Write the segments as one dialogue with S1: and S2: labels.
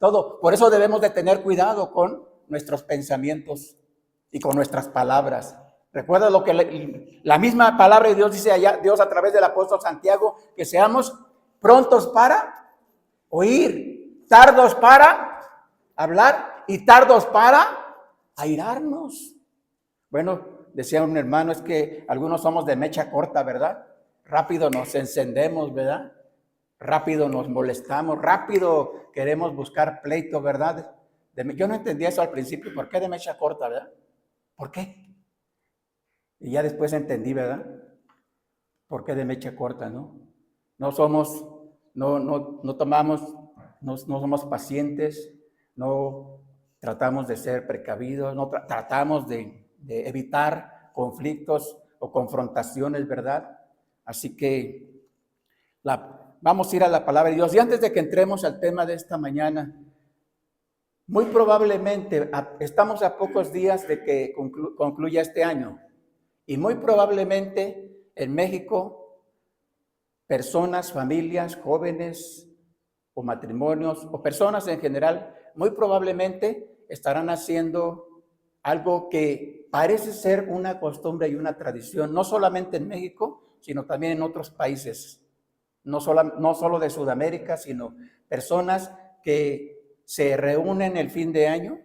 S1: todo. Por eso debemos de tener cuidado con nuestros pensamientos y con nuestras palabras. Recuerda lo que la misma palabra de Dios dice allá, Dios a través del apóstol Santiago, que seamos prontos para oír, tardos para hablar y tardos para airarnos. Bueno, decía un hermano, es que algunos somos de mecha corta, ¿verdad? Rápido nos encendemos, ¿verdad? Rápido nos molestamos, rápido queremos buscar pleito, ¿verdad? Yo no entendía eso al principio, ¿por qué de mecha corta, verdad? ¿Por qué? Y ya después entendí, ¿verdad? ¿Por qué de mecha corta, no? No somos, no tomamos, no somos pacientes, no tratamos de ser precavidos, no tratamos de evitar conflictos o confrontaciones, ¿verdad? Así que vamos a ir a la palabra de Dios. Y antes de que entremos al tema de esta mañana, muy probablemente estamos a pocos días de que concluya este año. Y muy probablemente en México, personas, familias, jóvenes o matrimonios o personas en general, muy probablemente estarán haciendo algo que parece ser una costumbre y una tradición, no solamente en México, sino también en otros países, no solo de Sudamérica, sino personas que se reúnen el fin de año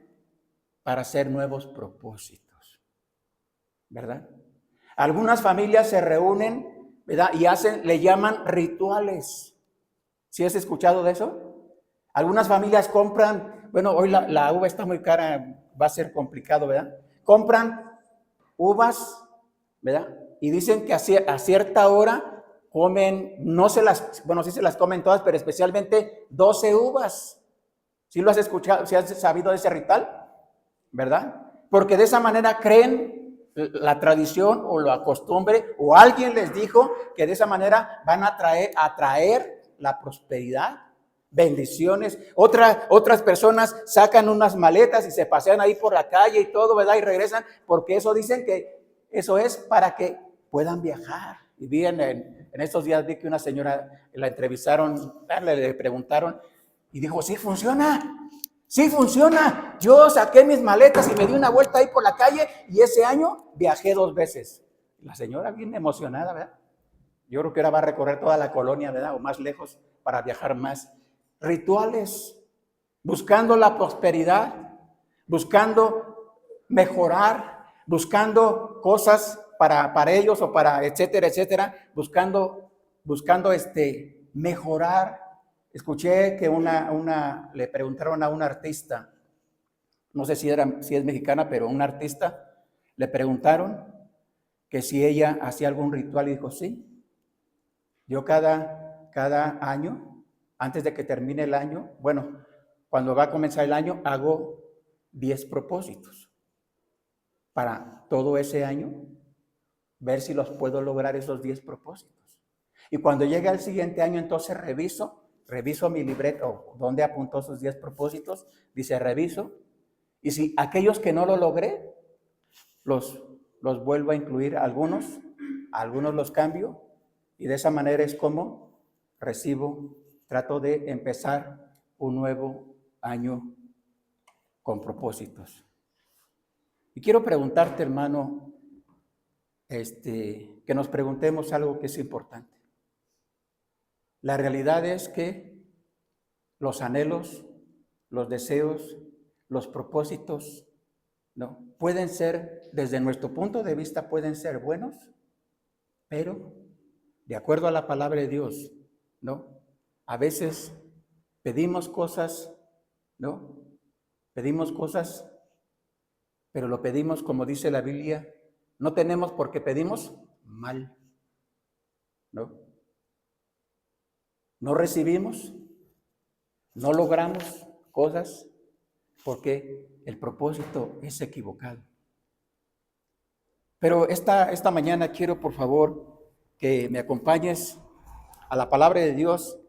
S1: para hacer nuevos propósitos, ¿verdad? Algunas familias se reúnen, ¿verdad? Y le llaman rituales. ¿Sí has escuchado de eso? Algunas familias compran, bueno, hoy la uva está muy cara, va a ser complicado, ¿verdad? Compran uvas, ¿verdad? Y dicen que a cierta hora comen, sí se las comen todas, pero especialmente 12 uvas. ¿Sí lo has escuchado? ¿Sí has sabido de ese ritual? ¿Verdad? Porque de esa manera creen la tradición o la costumbre, o alguien les dijo que de esa manera van a atraer la prosperidad, bendiciones. Otras personas sacan unas maletas y se pasean ahí por la calle y todo, ¿verdad? Y regresan, porque eso dicen que eso es para que puedan viajar. Y vi en estos días vi que una señora la entrevistaron, le preguntaron y dijo, sí funciona. Sí funciona. Yo saqué mis maletas y me di una vuelta ahí por la calle y ese año viajé 2 veces. La señora bien emocionada, ¿verdad? Yo creo que ahora va a recorrer toda la colonia, ¿verdad? O más lejos para viajar más. Rituales, buscando la prosperidad, buscando mejorar, buscando cosas para ellos o para etcétera, etcétera, buscando mejorar. Escuché que le preguntaron a una artista, no sé si es mexicana, pero una artista, le preguntaron que si ella hacía algún ritual y dijo, sí. Yo cada año, antes de que termine el año, bueno, cuando va a comenzar el año, hago 10 propósitos para todo ese año, ver si los puedo lograr esos 10 propósitos. Y cuando llegue al siguiente año, entonces reviso mi libreto, donde apuntó sus 10 propósitos, dice reviso, y si aquellos que no lo logré, los vuelvo a incluir, algunos los cambio, y de esa manera es como trato de empezar un nuevo año con propósitos. Y quiero preguntarte, hermano, que nos preguntemos algo que es importante. La realidad es que los anhelos, los deseos, los propósitos, ¿no? Pueden ser, desde nuestro punto de vista, pueden ser buenos, pero de acuerdo a la palabra de Dios, ¿no? A veces pedimos cosas, ¿no? Pedimos cosas, pero lo pedimos, como dice la Biblia, no tenemos porque pedimos mal, ¿no? No recibimos, no logramos cosas porque el propósito es equivocado. Pero esta mañana quiero, por favor, que me acompañes a la palabra de Dios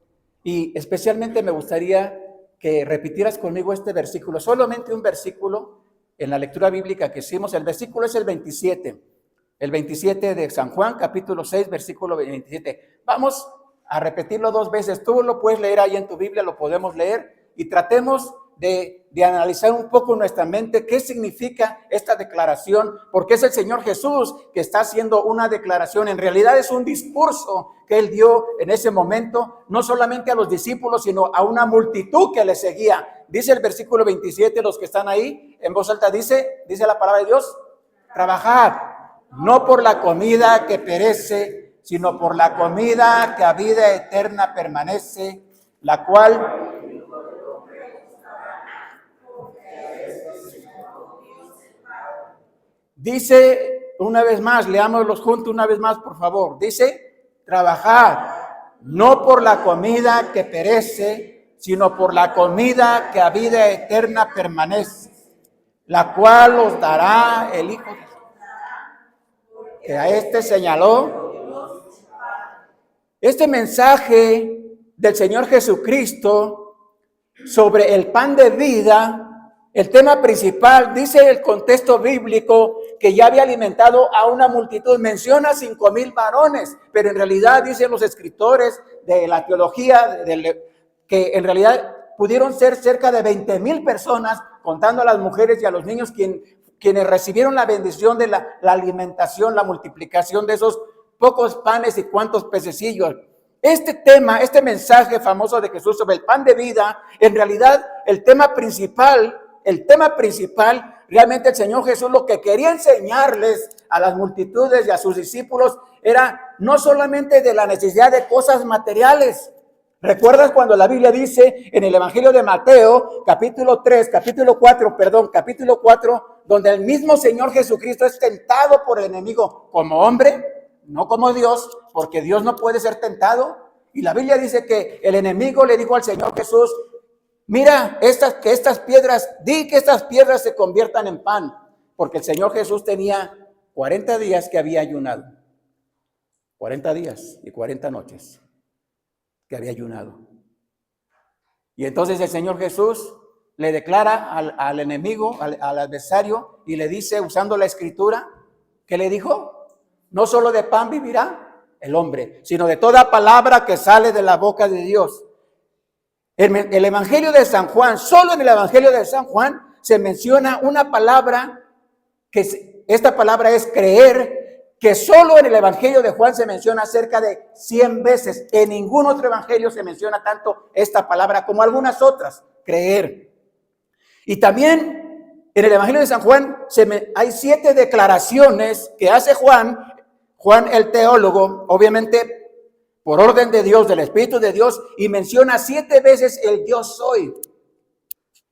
S1: y especialmente me gustaría que repitieras conmigo este versículo, solamente un versículo en la lectura bíblica que hicimos. El versículo es el 27 de San Juan, capítulo 6, versículo 27. Vamos a repetirlo 2 veces. Tú lo puedes leer ahí en tu Biblia, lo podemos leer. y tratemos de analizar un poco en nuestra mente qué significa esta declaración, porque es el Señor Jesús que está haciendo una declaración. En realidad es un discurso que Él dio en ese momento, no solamente a los discípulos, sino a una multitud que le seguía. Dice el versículo 27, los que están ahí, en voz alta dice la palabra de Dios: trabajad, no por la comida que perece, sino por la comida que a vida eterna permanece, la cual... Dice una vez más, leámoslos juntos una vez más, por favor. Dice: trabajad, no por la comida que perece, sino por la comida que a vida eterna permanece, la cual os dará el Hijo de Dios. Que a este señaló. Este mensaje del Señor Jesucristo sobre el pan de vida, el tema principal, dice el contexto bíblico que ya había alimentado a una multitud. Menciona 5,000 varones, pero en realidad dicen los escritores de la teología que en realidad pudieron ser cerca de 20,000 personas, contando a las mujeres y a los niños, quienes recibieron la bendición de la alimentación, la multiplicación de esos pocos panes y cuantos pececillos. Este tema, este mensaje famoso de Jesús sobre el pan de vida, en realidad el tema principal, realmente el Señor Jesús lo que quería enseñarles a las multitudes y a sus discípulos era no solamente de la necesidad de cosas materiales. ¿Recuerdas cuando la Biblia dice en el Evangelio de Mateo, capítulo 4, donde el mismo Señor Jesucristo es tentado por el enemigo como hombre, no como Dios, porque Dios no puede ser tentado? Y la Biblia dice que el enemigo le dijo al Señor Jesús: mira, di que estas piedras se conviertan en pan, porque el Señor Jesús tenía 40 días que había ayunado, 40 días y 40 noches que había ayunado. Y entonces el Señor Jesús le declara al enemigo, al adversario, y le dice, usando la escritura, ¿qué le dijo? No solo de pan vivirá el hombre, sino de toda palabra que sale de la boca de Dios. El Evangelio de San Juan, solo en el Evangelio de San Juan se menciona una palabra, esta palabra es creer, que solo en el Evangelio de Juan se menciona cerca de 100 veces. En ningún otro evangelio se menciona tanto esta palabra como algunas otras, creer. Y también en el Evangelio de San Juan hay 7 declaraciones que hace Juan el teólogo, obviamente por orden de Dios, del Espíritu de Dios, y menciona 7 veces el yo soy.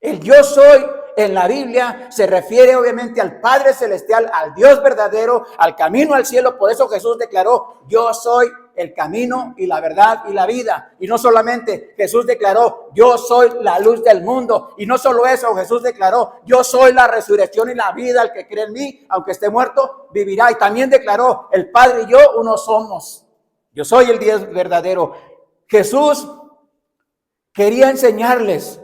S1: El yo soy en la Biblia se refiere obviamente al Padre Celestial, al Dios verdadero, al camino al cielo. Por eso Jesús declaró: yo soy el camino y la verdad y la vida. Y no solamente, Jesús declaró: yo soy la luz del mundo. Y no solo eso, Jesús declaró: yo soy la resurrección y la vida. El que cree en mí, aunque esté muerto, vivirá. Y también declaró: el Padre y yo uno somos. Yo soy el Dios verdadero. Jesús quería enseñarles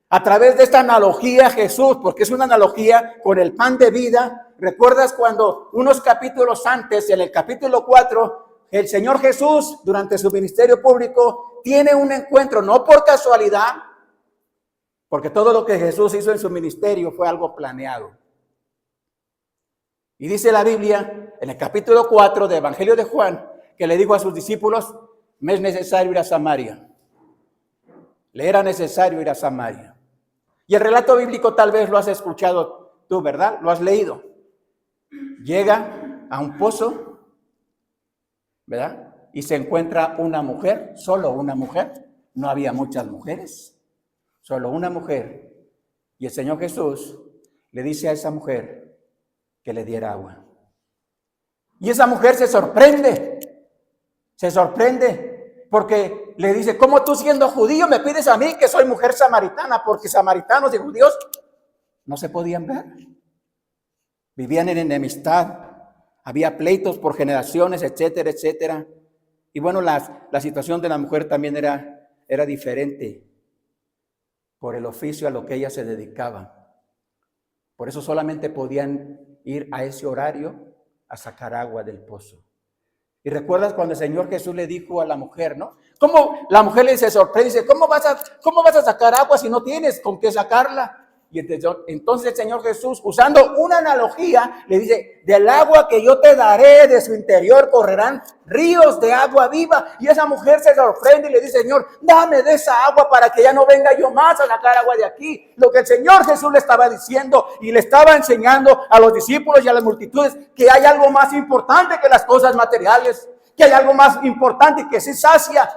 S1: a través de esta analogía, Jesús, porque es una analogía con el pan de vida. ¿Recuerdas cuando unos capítulos antes, en el capítulo 4, el Señor Jesús, durante su ministerio público, tiene un encuentro, no por casualidad, porque todo lo que Jesús hizo en su ministerio fue algo planeado. Y dice la Biblia, en el capítulo 4 del Evangelio de Juan, que le dijo a sus discípulos: me es necesario ir a Samaria. Le era necesario ir a Samaria. Y el relato bíblico tal vez lo has escuchado tú, ¿verdad? Lo has leído. Llega a un pozo, ¿verdad? Y se encuentra una mujer, solo una mujer. No había muchas mujeres, solo una mujer. Y el Señor Jesús le dice a esa mujer que le diera agua. Y esa mujer se sorprende, porque le dice: ¿cómo tú, siendo judío, me pides a mí, que soy mujer samaritana? Porque samaritanos y judíos no se podían ver. Vivían en enemistad, había pleitos por generaciones, etcétera, etcétera. Y bueno, la situación de la mujer también era diferente por el oficio a lo que ella se dedicaba. Por eso solamente podían ir a ese horario a sacar agua del pozo. Y recuerdas cuando el Señor Jesús le dijo a la mujer, ¿no? ¿Cómo? La mujer le se sorprende, dice, ¿cómo vas a sacar agua si no tienes con qué sacarla? Y entonces el Señor Jesús, usando una analogía, le dice, del agua que yo te daré, de su interior correrán ríos de agua viva. Y esa mujer se sorprende y le dice, Señor, dame de esa agua para que ya no venga yo más a sacar agua de aquí. Lo que el Señor Jesús le estaba diciendo y le estaba enseñando a los discípulos y a las multitudes, que hay algo más importante que las cosas materiales. Que hay algo más importante que sí sacia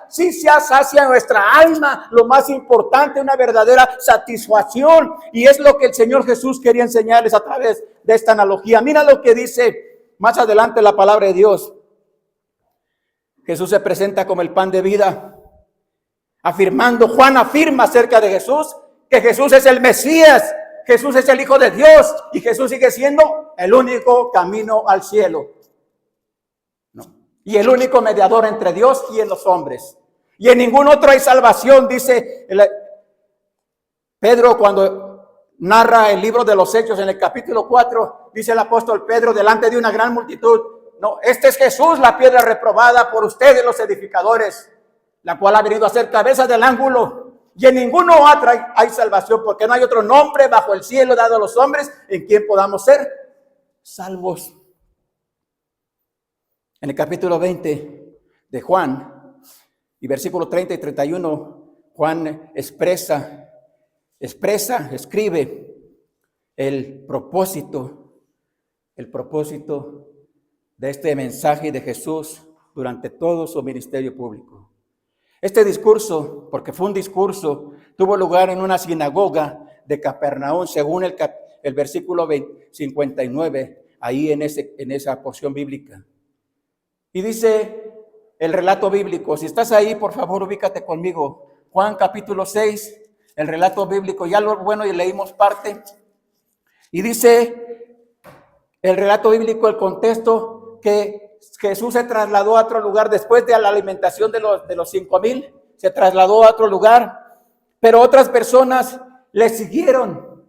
S1: nuestra alma, lo más importante, una verdadera satisfacción. Y es lo que el Señor Jesús quería enseñarles a través de esta analogía. Mira lo que dice más adelante la palabra de Dios. Jesús se presenta como el pan de vida, afirmando, Juan afirma acerca de Jesús, que Jesús es el Mesías, Jesús es el Hijo de Dios y Jesús sigue siendo el único camino al cielo. Y el único mediador entre Dios y los hombres. Y en ningún otro hay salvación, dice Pedro cuando narra el libro de los Hechos en el capítulo 4, dice el apóstol Pedro delante de una gran multitud, no, este es Jesús, la piedra reprobada por ustedes los edificadores, la cual ha venido a ser cabeza del ángulo. Y en ninguno otro hay salvación, porque no hay otro nombre bajo el cielo dado a los hombres en quien podamos ser salvos. En el capítulo 20 de Juan, y versículos 30 y 31, Juan escribe el propósito de este mensaje de Jesús durante todo su ministerio público. Este discurso, porque fue un discurso, tuvo lugar en una sinagoga de Capernaum, según el versículo 59, ahí en esa porción bíblica. Y dice el relato bíblico, si estás ahí, por favor, ubícate conmigo. Juan capítulo 6, el relato bíblico, ya lo bueno y leímos parte. Y dice el relato bíblico, el contexto, que Jesús se trasladó a otro lugar después de la alimentación de los 5,000, se trasladó a otro lugar, pero otras personas le siguieron.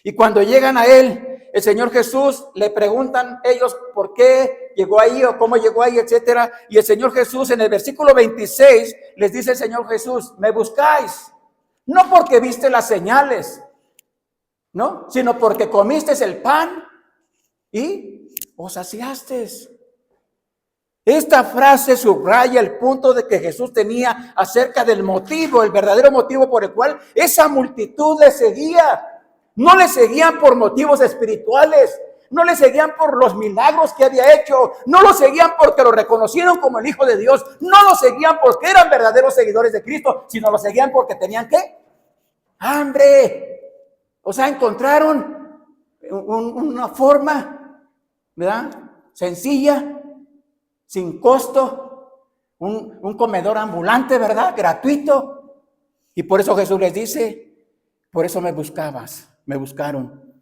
S1: Y cuando llegan a él, el Señor Jesús, le preguntan ellos por qué llegó ahí o cómo llegó ahí, etcétera. Y el Señor Jesús en el versículo 26 les dice el Señor Jesús, me buscáis, no porque viste las señales, ¿no? Sino porque comiste el pan y os saciaste. Esta frase subraya el punto de que Jesús tenía acerca del motivo, el verdadero motivo por el cual esa multitud le seguía. No le seguían por motivos espirituales, no le seguían por los milagros que había hecho, no lo seguían porque lo reconocieron como el Hijo de Dios, no lo seguían porque eran verdaderos seguidores de Cristo, sino lo seguían porque tenían ¿qué? Hambre. O sea, encontraron una forma, ¿verdad? Sencilla, sin costo, un comedor ambulante, ¿verdad? Gratuito. Y por eso Jesús les dice, por eso me buscaron.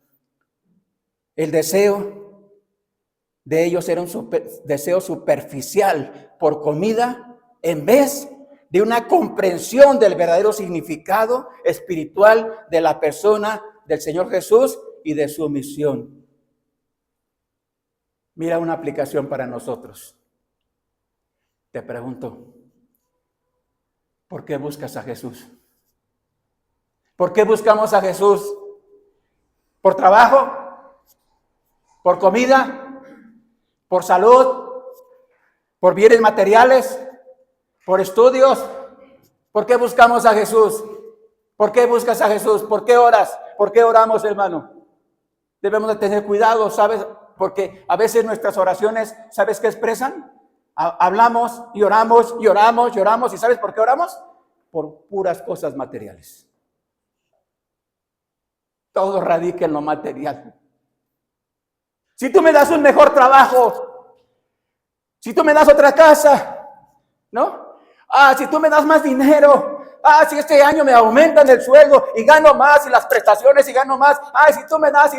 S1: El deseo de ellos era un deseo superficial por comida en vez de una comprensión del verdadero significado espiritual de la persona del Señor Jesús y de su misión. Mira una aplicación para nosotros. Te pregunto, ¿por qué buscas a Jesús? ¿Por qué buscamos a Jesús? ¿Por trabajo? ¿Por comida? ¿Por salud? ¿Por bienes materiales? ¿Por estudios? ¿Por qué buscamos a Jesús? ¿Por qué buscas a Jesús? ¿Por qué oras? ¿Por qué oramos, hermano? Debemos de tener cuidado, ¿sabes? Porque a veces nuestras oraciones, ¿sabes qué expresan? Hablamos y oramos y oramos y oramos. ¿Y sabes por qué oramos? Por puras cosas materiales. Todo radica en lo material. Si tú me das un mejor trabajo, si tú me das otra casa, ¿no? Si tú me das más dinero, si este año me aumentan el sueldo y gano más y las prestaciones y gano más, si tú me das,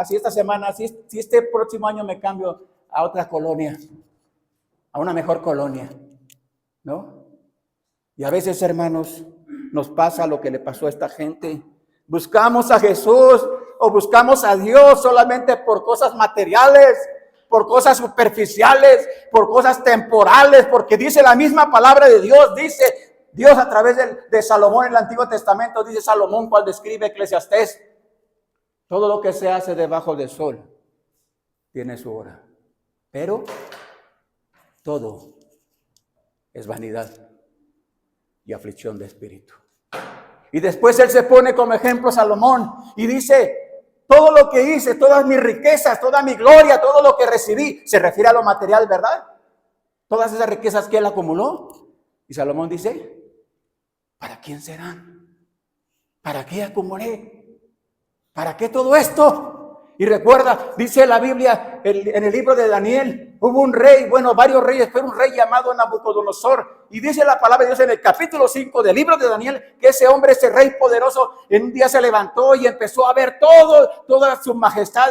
S1: si esta semana, si este próximo año me cambio a otra colonia, a una mejor colonia, ¿no? Y a veces, hermanos, nos pasa lo que le pasó a esta gente. Buscamos a Jesús o buscamos a Dios solamente por cosas materiales, por cosas superficiales, por cosas temporales, porque dice la misma palabra de Dios, dice Dios a través de Salomón en el Antiguo Testamento, dice Salomón cuando escribe Eclesiastés, todo lo que se hace debajo del sol tiene su hora, pero todo es vanidad y aflicción de espíritu. Y después él se pone como ejemplo Salomón y dice, todo lo que hice, todas mis riquezas, toda mi gloria, todo lo que recibí, se refiere a lo material, ¿verdad? Todas esas riquezas que él acumuló. Y Salomón dice, ¿para quién serán? ¿Para qué acumulé? ¿Para qué todo esto? Y recuerda, dice la Biblia en el libro de Daniel, hubo un rey, bueno, varios reyes, pero un rey llamado Nabucodonosor. Y dice la palabra de Dios en el capítulo 5 del libro de Daniel, que ese hombre, ese rey poderoso, en un día se levantó y empezó a ver toda su majestad,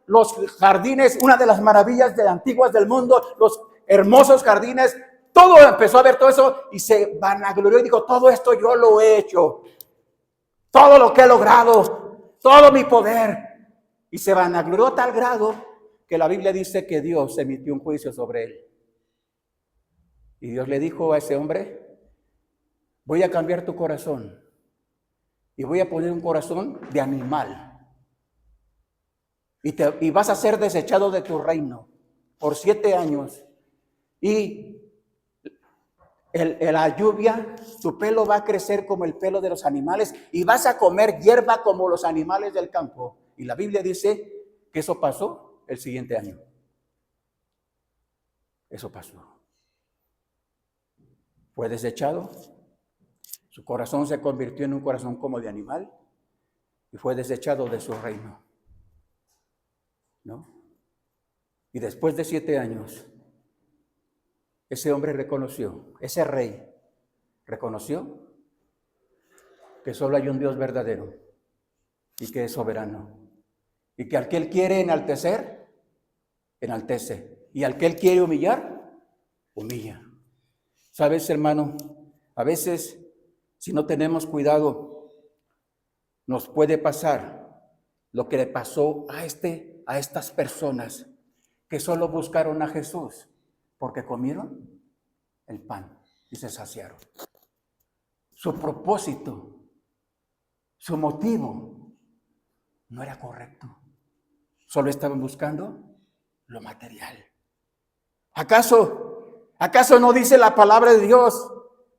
S1: los jardines, una de las maravillas antiguas del mundo, los hermosos jardines, todo empezó a ver todo eso y se vanaglorió y dijo, todo esto yo lo he hecho, todo lo que he logrado, todo mi poder. Y se vanaglorió a tal grado que la Biblia dice que Dios emitió un juicio sobre él. Y Dios le dijo a ese hombre, voy a cambiar tu corazón y voy a poner un corazón de animal. Y vas a ser desechado de tu reino por 7 años. Y la lluvia, tu pelo va a crecer como el pelo de los animales y vas a comer hierba como los animales del campo. Y la Biblia dice que eso pasó el siguiente año. Eso pasó. Fue desechado. Su corazón se convirtió en un corazón como de animal y fue desechado de su reino. ¿No? Y después de 7 años, ese hombre reconoció, ese rey reconoció que solo hay un Dios verdadero y que es soberano. Y que al que Él quiere enaltecer, enaltece. Y al que Él quiere humillar, humilla. ¿Sabes, hermano? A veces, si no tenemos cuidado, nos puede pasar lo que le pasó a estas personas que solo buscaron a Jesús porque comieron el pan y se saciaron. Su propósito, su motivo no era correcto. Solo estaban buscando lo material. ¿Acaso no dice la palabra de Dios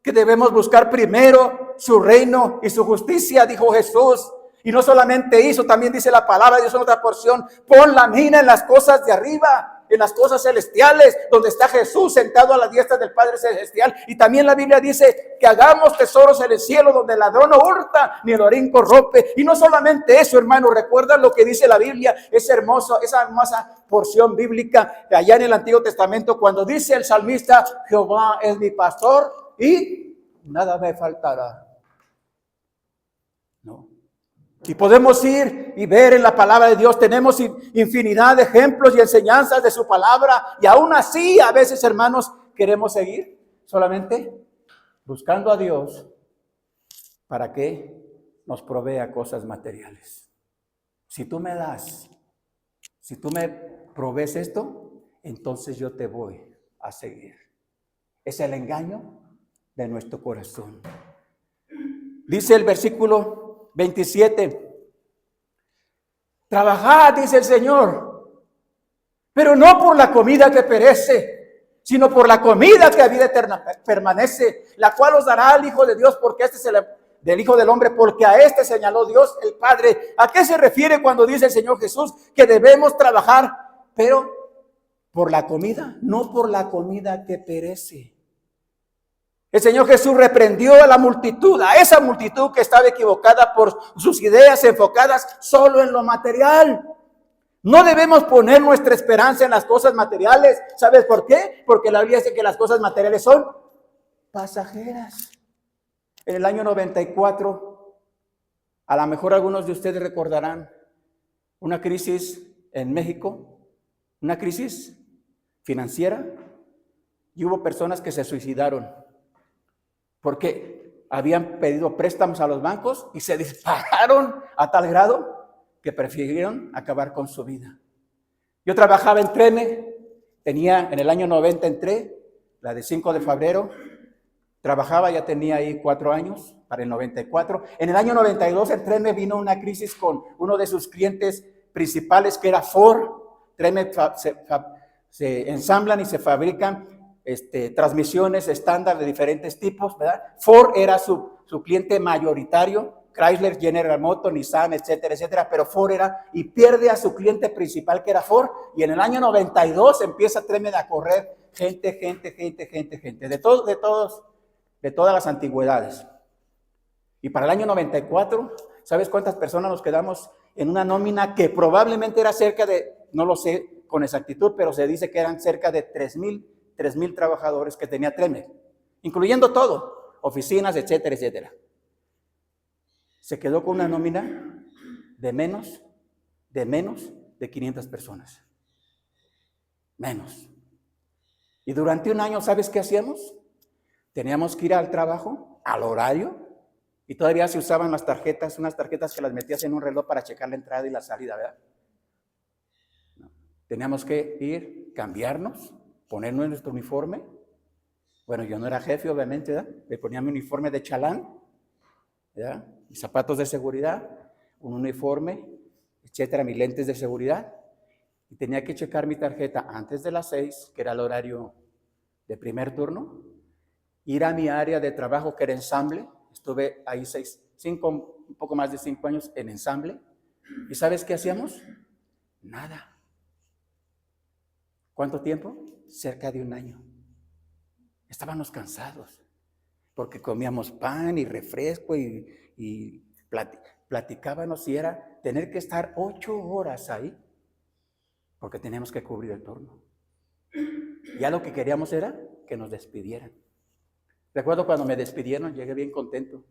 S1: que debemos buscar primero su reino y su justicia? Dijo Jesús. Y no solamente hizo, también dice la palabra de Dios en otra porción, pon la mira en las cosas de arriba, en las cosas celestiales, donde está Jesús sentado a la diestra del Padre Celestial. Y también la Biblia dice que hagamos tesoros en el cielo, donde el ladrón no hurta, ni el orín corrompe. Y no solamente eso, hermano, recuerda lo que dice la Biblia, esa hermosa porción bíblica de allá en el Antiguo Testamento, cuando dice el salmista, Jehová es mi pastor y nada me faltará. No. Y podemos ir y ver en la palabra de Dios, tenemos infinidad de ejemplos y enseñanzas de su palabra, y aún así a veces, hermanos, queremos seguir solamente buscando a Dios para que nos provea cosas materiales. Si tú me das, si tú me provees esto, entonces yo te voy a seguir. Es el engaño de nuestro corazón. Dice el versículo 27, trabajad, dice el Señor, pero no por la comida que perece, sino por la comida que a vida eterna permanece, la cual os dará el Hijo de Dios, porque este es del Hijo del Hombre, porque a este señaló Dios el Padre. ¿A qué se refiere cuando dice el Señor Jesús que debemos trabajar, pero por la comida, no por la comida que perece? El Señor Jesús reprendió a la multitud, a esa multitud que estaba equivocada por sus ideas enfocadas solo en lo material. No debemos poner nuestra esperanza en las cosas materiales. ¿Sabes por qué? Porque la Biblia dice que las cosas materiales son pasajeras. En el año 94, a lo mejor algunos de ustedes recordarán una crisis en México, una crisis financiera, y hubo personas que se suicidaron porque habían pedido préstamos a los bancos y se dispararon a tal grado que prefirieron acabar con su vida. Yo trabajaba en Treme En el año 90 entré, la de 5 de febrero, trabajaba, ya tenía ahí 4 años, para el 94. En el año 92 el tren me vino una crisis con uno de sus clientes principales, que era Ford. Se ensamblan y se fabrican transmisiones estándar de diferentes tipos, ¿verdad? Ford era su cliente mayoritario, Chrysler, General Motors, Nissan, etcétera, etcétera, pero Ford era, y pierde a su cliente principal, que era Ford, y en el año 92 empieza Tremend a correr gente, de todas las antigüedades. Y para el año 94, ¿sabes cuántas personas nos quedamos en una nómina que probablemente era cerca de, no lo sé con exactitud, pero se dice que eran cerca de 3,000 trabajadores que tenía Tremend, incluyendo todo, oficinas, etcétera, etcétera. Se quedó con una nómina de menos de 500 personas. Menos. Y durante un año, ¿sabes qué hacíamos? Teníamos que ir al trabajo, al horario, y todavía se usaban las tarjetas, unas tarjetas que las metías en un reloj para checar la entrada y la salida, ¿verdad? No. Teníamos que ir, cambiarnos, ponernos nuestro uniforme. Bueno, yo no era jefe, obviamente, ¿verdad? Me ponía mi uniforme de chalán, ¿verdad? Mis zapatos de seguridad, un uniforme, etcétera, mis lentes de seguridad. Y tenía que checar mi tarjeta antes de las 6, que era el horario de primer turno, ir a mi área de trabajo, que era ensamble. Estuve ahí un poco más de 5 años en ensamble. ¿Y sabes qué hacíamos? Nada. ¿Cuánto tiempo? Cerca de un año. Estábamos cansados, porque comíamos pan y refresco y platicábamos, y era tener que estar 8 horas ahí, porque teníamos que cubrir el turno. Ya lo que queríamos era que nos despidieran. Recuerdo cuando me despidieron, llegué bien contento,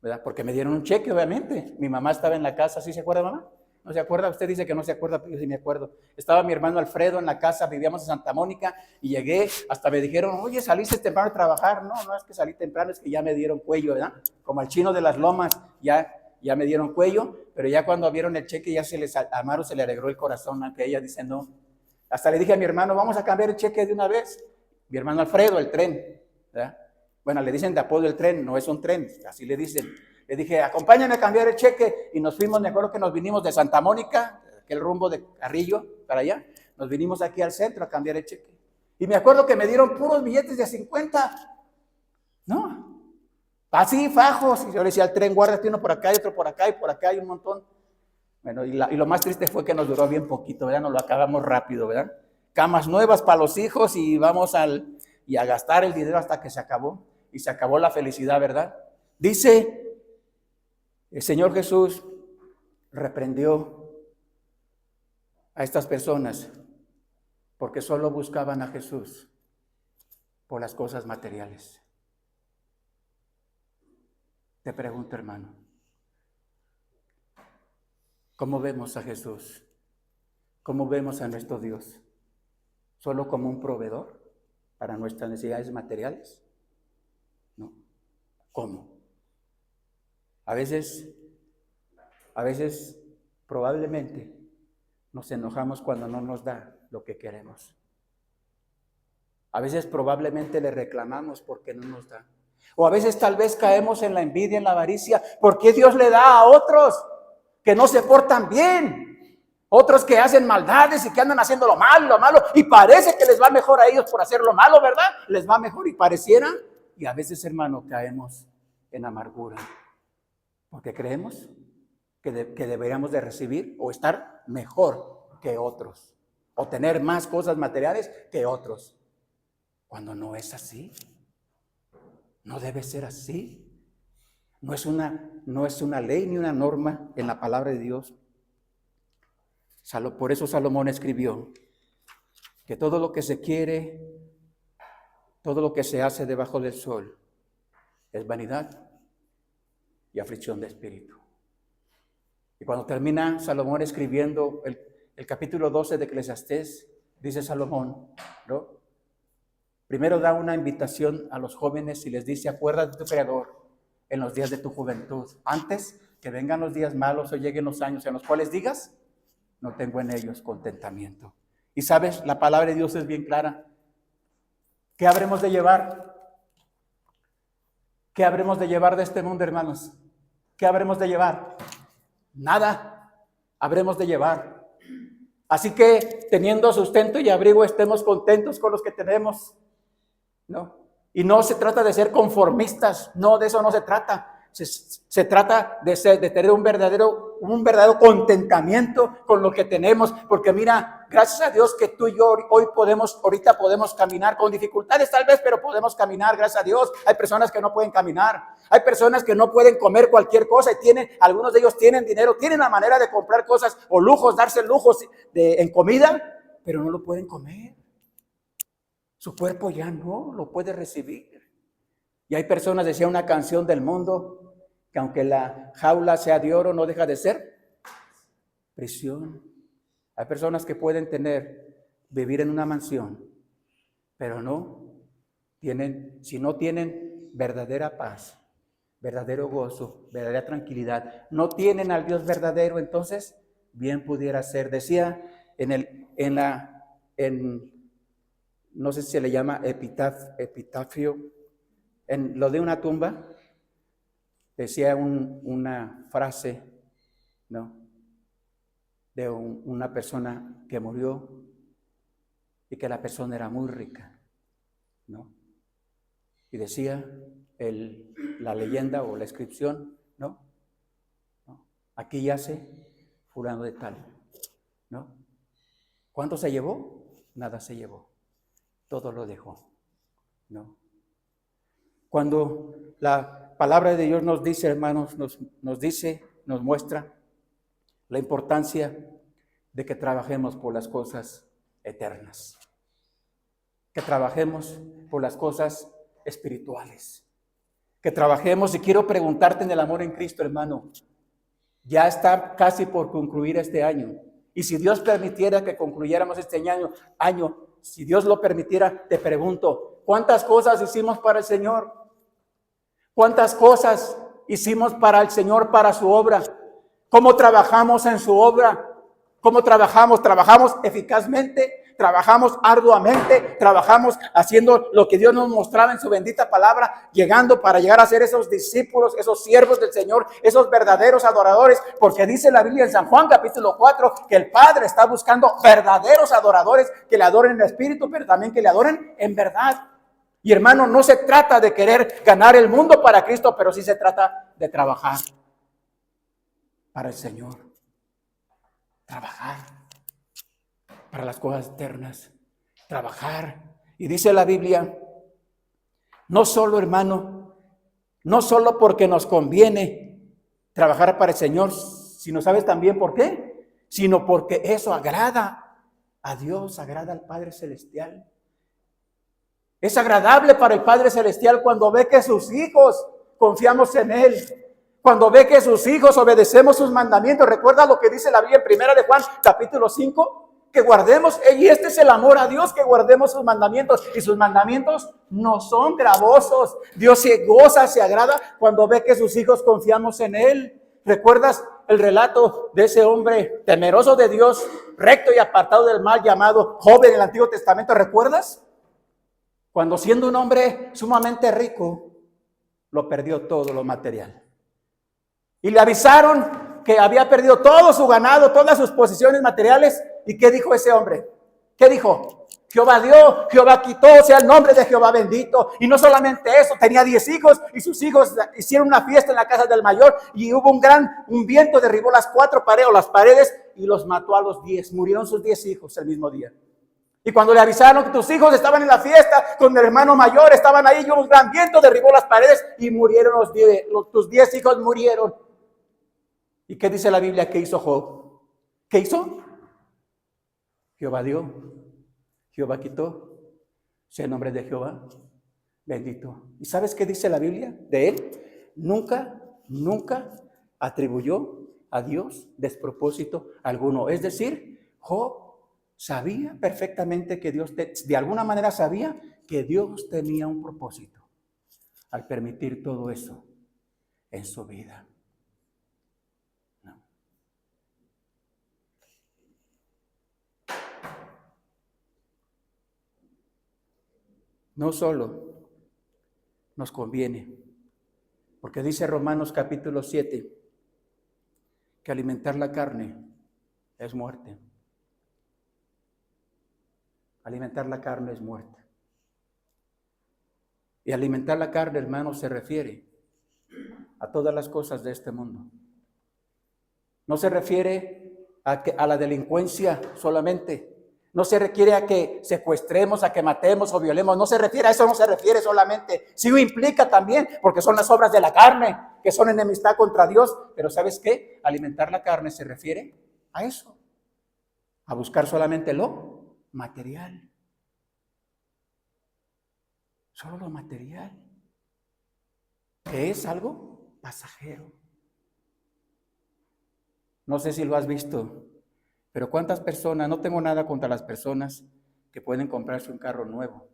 S1: ¿verdad? Porque me dieron un cheque, obviamente. Mi mamá estaba en la casa, ¿sí se acuerda, mamá? ¿No se acuerda? Usted dice que no se acuerda, pero yo sí me acuerdo. Estaba mi hermano Alfredo en la casa, vivíamos en Santa Mónica, y llegué, hasta me dijeron, oye, ¿saliste temprano a trabajar? No, no es que salí temprano, es que ya me dieron cuello, ¿verdad? Como al chino de las lomas, ya me dieron cuello, pero ya cuando vieron el cheque, a Maru se le alegró el corazón, aunque ella dice no. Hasta le dije a mi hermano, vamos a cambiar el cheque de una vez. Mi hermano Alfredo, el tren, ¿verdad? Bueno, le dicen de apodo el tren, no es un tren, así le dicen. Le dije, acompáñame a cambiar el cheque, y nos fuimos, me acuerdo que nos vinimos de Santa Mónica, aquel rumbo de Carrillo, para allá, nos vinimos aquí al centro a cambiar el cheque. Y me acuerdo que me dieron puros billetes de 50, ¿no? Así, fajos, y yo le decía al tren, guárdate uno por acá y otro por acá, y por acá hay un montón. Bueno, y lo más triste fue que nos duró bien poquito, ¿verdad? Nos lo acabamos rápido, ¿verdad? Camas nuevas para los hijos, y vamos a gastar el dinero hasta que se acabó, y se acabó la felicidad, ¿verdad? Dice, el Señor Jesús reprendió a estas personas porque solo buscaban a Jesús por las cosas materiales. Te pregunto, hermano, ¿cómo vemos a Jesús? ¿Cómo vemos a nuestro Dios? ¿Solo como un proveedor para nuestras necesidades materiales? No. ¿Cómo? A veces probablemente nos enojamos cuando no nos da lo que queremos. A veces probablemente le reclamamos porque no nos da. O a veces tal vez caemos en la envidia, en la avaricia, porque Dios le da a otros que no se portan bien, otros que hacen maldades y que andan haciendo lo malo, y parece que les va mejor a ellos por hacer lo malo, ¿verdad? Les va mejor y pareciera, y a veces, hermano, caemos en amargura, porque creemos que deberíamos de recibir o estar mejor que otros, o tener más cosas materiales que otros, cuando no es así. No debe ser así. No es una ley ni una norma en la palabra de Dios. Por eso Salomón escribió que todo lo que se quiere, todo lo que se hace debajo del sol es vanidad y aflicción de espíritu. Y cuando termina Salomón escribiendo el capítulo 12 de Eclesiastés, dice Salomón, ¿no? Primero da una invitación a los jóvenes y les dice, acuérdate de tu Creador en los días de tu juventud, antes que vengan los días malos o lleguen los años en los cuales digas, no tengo en ellos contentamiento. Y sabes, la palabra de Dios es bien clara. ¿Qué habremos de llevar? ¿Qué habremos de llevar de este mundo, hermanos? ¿Qué habremos de llevar? Nada habremos de llevar. Así que teniendo sustento y abrigo, estemos contentos con los que tenemos, ¿no? Y no se trata de ser conformistas, no, de eso no se trata. Se trata de tener un verdadero contentamiento con lo que tenemos, porque mira, gracias a Dios que tú y yo ahorita podemos caminar con dificultades tal vez, pero podemos caminar, gracias a Dios. Hay personas que no pueden caminar, hay personas que no pueden comer cualquier cosa y algunos de ellos tienen dinero, tienen la manera de comprar cosas o lujos, darse lujos en comida, pero no lo pueden comer. Su cuerpo ya no lo puede recibir. Y hay personas, decía una canción del mundo, que aunque la jaula sea de oro, no deja de ser prisión. Hay personas que pueden vivir en una mansión, pero si no tienen verdadera paz, verdadero gozo, verdadera tranquilidad, no tienen al Dios verdadero, entonces bien pudiera ser. Decía no sé si se le llama epitafio, en lo de una tumba, decía una frase, ¿no? De una persona que murió y que la persona era muy rica, ¿no? Y decía la leyenda o la inscripción, ¿no? Aquí yace fulano de tal, ¿no? ¿Cuánto se llevó? Nada se llevó, todo lo dejó, ¿no? Cuando la palabra de Dios nos dice, hermanos, nos muestra la importancia de que trabajemos por las cosas eternas, que trabajemos por las cosas espirituales, que trabajemos, y quiero preguntarte en el amor en Cristo, hermano, ya está casi por concluir este año, y si Dios permitiera que concluyéramos este año, si Dios lo permitiera, te pregunto, ¿cuántas cosas hicimos para el Señor? ¿Cuántas cosas hicimos para el Señor, para su obra? ¿Cómo trabajamos en su obra? ¿Cómo trabajamos? ¿Trabajamos eficazmente? ¿Trabajamos arduamente? ¿Trabajamos haciendo lo que Dios nos mostraba en su bendita palabra? Para llegar a ser esos discípulos, esos siervos del Señor, esos verdaderos adoradores. Porque dice la Biblia en San Juan capítulo 4 que el Padre está buscando verdaderos adoradores que le adoren en espíritu, pero también que le adoren en verdad. Y hermano, no se trata de querer ganar el mundo para Cristo, pero sí se trata de trabajar para el Señor. Trabajar para las cosas eternas. Trabajar. Y dice la Biblia, no solo, hermano, no solo porque nos conviene trabajar para el Señor, sino ¿sabes también por qué? Sino porque eso agrada a Dios, agrada al Padre Celestial. Es agradable para el Padre Celestial cuando ve que sus hijos confiamos en Él. Cuando ve que sus hijos obedecemos sus mandamientos. Recuerda lo que dice la Biblia en 1 de Juan, capítulo 5, que guardemos, y este es el amor a Dios, que guardemos sus mandamientos. Y sus mandamientos no son gravosos. Dios se goza, se agrada cuando ve que sus hijos confiamos en Él. ¿Recuerdas el relato de ese hombre temeroso de Dios, recto y apartado del mal, llamado Job en el Antiguo Testamento? ¿Recuerdas? Cuando siendo un hombre sumamente rico, lo perdió todo lo material. Y le avisaron que había perdido todo su ganado, todas sus posesiones materiales. ¿Y qué dijo ese hombre? ¿Qué dijo? Jehová dio, Jehová quitó, sea el nombre de Jehová bendito. Y no solamente eso, tenía 10 hijos y sus hijos hicieron una fiesta en la casa del mayor y hubo un viento, derribó las paredes y los mató a los 10. Murieron sus 10 hijos el mismo día. Y cuando le avisaron que tus hijos estaban en la fiesta con el hermano mayor, estaban ahí, y un gran viento derribó las paredes y murieron tus 10 hijos murieron. ¿Y qué dice la Biblia que hizo Job? ¿Qué hizo? Jehová dio, Jehová quitó, sea el nombre de Jehová bendito. ¿Y sabes qué dice la Biblia de él? Nunca atribuyó a Dios despropósito alguno. Es decir, Job sabía perfectamente que Dios, de alguna manera sabía que Dios tenía un propósito al permitir todo eso en su vida. No. no solo nos conviene, porque dice Romanos capítulo 7, que alimentar la carne es muerte. Alimentar la carne es muerte. Y alimentar la carne, hermano, se refiere a todas las cosas de este mundo. No se refiere a la delincuencia solamente. No se requiere a que secuestremos, a que matemos o violemos. No se refiere a eso, no se refiere solamente. Sí implica también, porque son las obras de la carne, que son enemistad contra Dios. Pero ¿sabes qué? Alimentar la carne se refiere a eso. A buscar solamente lo material. Solo lo material. Que es algo pasajero. No sé si lo has visto, pero ¿cuántas personas? No tengo nada contra las personas que pueden comprarse un carro nuevo.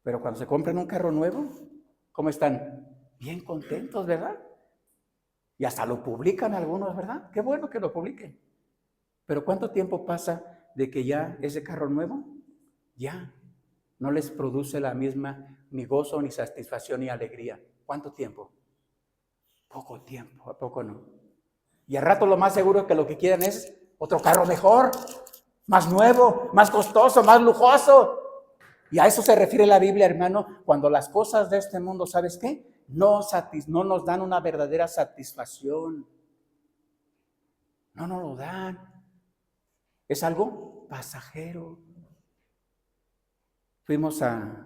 S1: Pero cuando se compran un carro nuevo, ¿cómo están? Bien contentos, ¿verdad? Y hasta lo publican algunos, ¿verdad? Qué bueno que lo publiquen. Pero ¿cuánto tiempo pasa de que ya ese carro nuevo, ya no les produce la misma ni gozo, ni satisfacción, ni alegría? ¿Cuánto tiempo? Poco tiempo, ¿a poco no? Y al rato lo más seguro que lo que quieren es otro carro mejor, más nuevo, más costoso, más lujoso. Y a eso se refiere la Biblia, hermano, cuando las cosas de este mundo, ¿sabes qué? No nos dan una verdadera satisfacción. No nos lo dan. Es algo pasajero. Fuimos a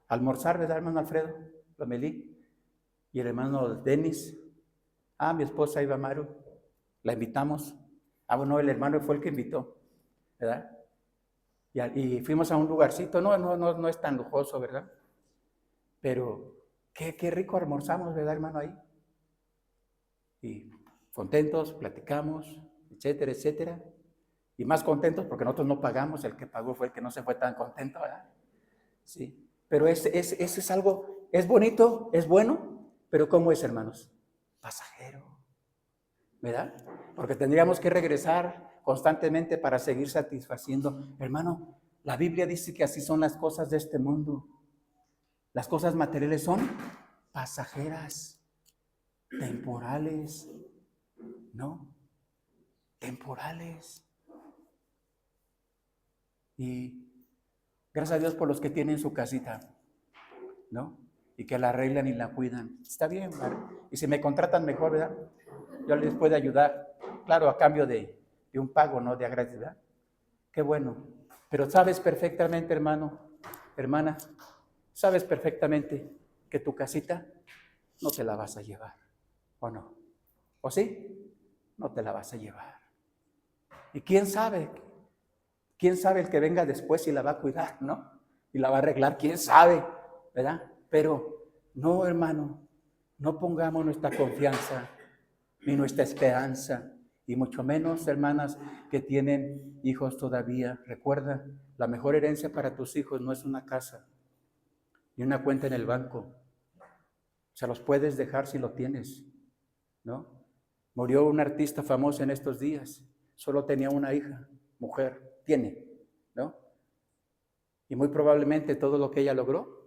S1: almorzar, ¿verdad, hermano Alfredo? Lomelí. Y el hermano Denis. Mi esposa iba Maru. La invitamos. Bueno, el hermano fue el que invitó, ¿verdad? Y fuimos a un lugarcito. No es tan lujoso, ¿verdad? Pero qué rico almorzamos, ¿verdad, hermano? Ahí. Y contentos, platicamos, etcétera, etcétera. Y más contentos porque nosotros no pagamos. El que pagó fue el que no se fue tan contento, ¿verdad? Sí. Pero ese es algo, es bonito, es bueno, pero ¿cómo es, hermanos? Pasajero, ¿verdad? Porque tendríamos que regresar constantemente para seguir satisfaciendo. Hermano, la Biblia dice que así son las cosas de este mundo. Las cosas materiales son pasajeras, temporales, ¿no? Temporales. Y gracias a Dios por los que tienen su casita, ¿no? Y que la arreglan y la cuidan. Está bien, ¿verdad? Y si me contratan mejor, ¿verdad? Yo les puedo ayudar, claro, a cambio de un pago, ¿no? De agradecimiento. Qué bueno. Pero sabes perfectamente, hermano, hermana, sabes perfectamente que tu casita no te la vas a llevar, ¿o no? ¿O sí? No te la vas a llevar. Y quién sabe el que venga después y la va a cuidar, ¿no? Y la va a arreglar, quién sabe, ¿verdad? Pero no, hermano, no pongamos nuestra confianza ni nuestra esperanza, y mucho menos, hermanas, que tienen hijos todavía. Recuerda, la mejor herencia para tus hijos no es una casa ni una cuenta en el banco. Se los puedes dejar si lo tienes, ¿no? Murió un artista famoso en estos días. Solo tenía una hija, mujer, tiene, ¿no? Y muy probablemente todo lo que ella logró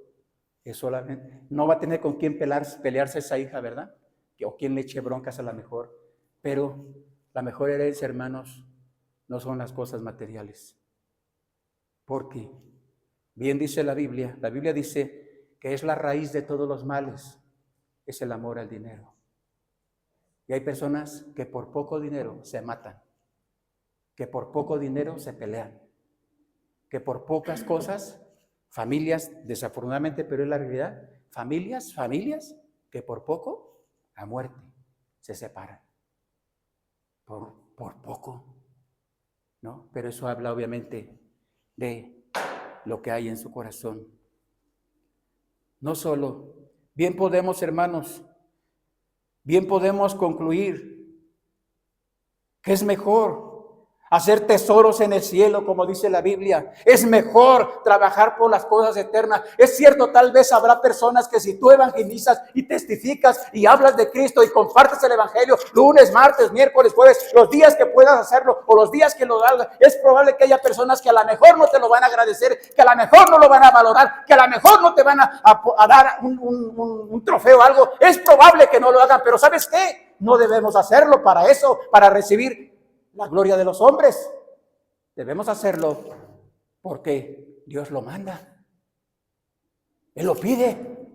S1: es solamente, no va a tener con quién pelearse esa hija, ¿verdad? O quien le eche broncas a la mejor. Pero la mejor herencia, hermanos, no son las cosas materiales. Porque bien dice la Biblia dice que es la raíz de todos los males, es el amor al dinero. Y hay personas que por poco dinero se matan, que por poco dinero se pelean, que por pocas cosas, familias, desafortunadamente, pero es la realidad, familias que por poco, a muerte, se separan. Por poco, ¿no? Pero eso habla obviamente de lo que hay en su corazón. No solo, bien podemos, hermanos, bien podemos concluir que es mejor hacer tesoros en el cielo, como dice la Biblia. Es mejor trabajar por las cosas eternas. Es cierto, tal vez habrá personas que si tú evangelizas y testificas y hablas de Cristo y compartes el evangelio lunes, martes, miércoles, jueves, los días que puedas hacerlo o los días que lo hagas, es probable que haya personas que a lo mejor no te lo van a agradecer, que a lo mejor no lo van a valorar, que a lo mejor no te van a dar un trofeo o algo. Es probable que no lo hagan, pero ¿sabes qué? No debemos hacerlo para eso, para recibir la gloria de los hombres. Debemos hacerlo porque Dios lo manda. Él lo pide.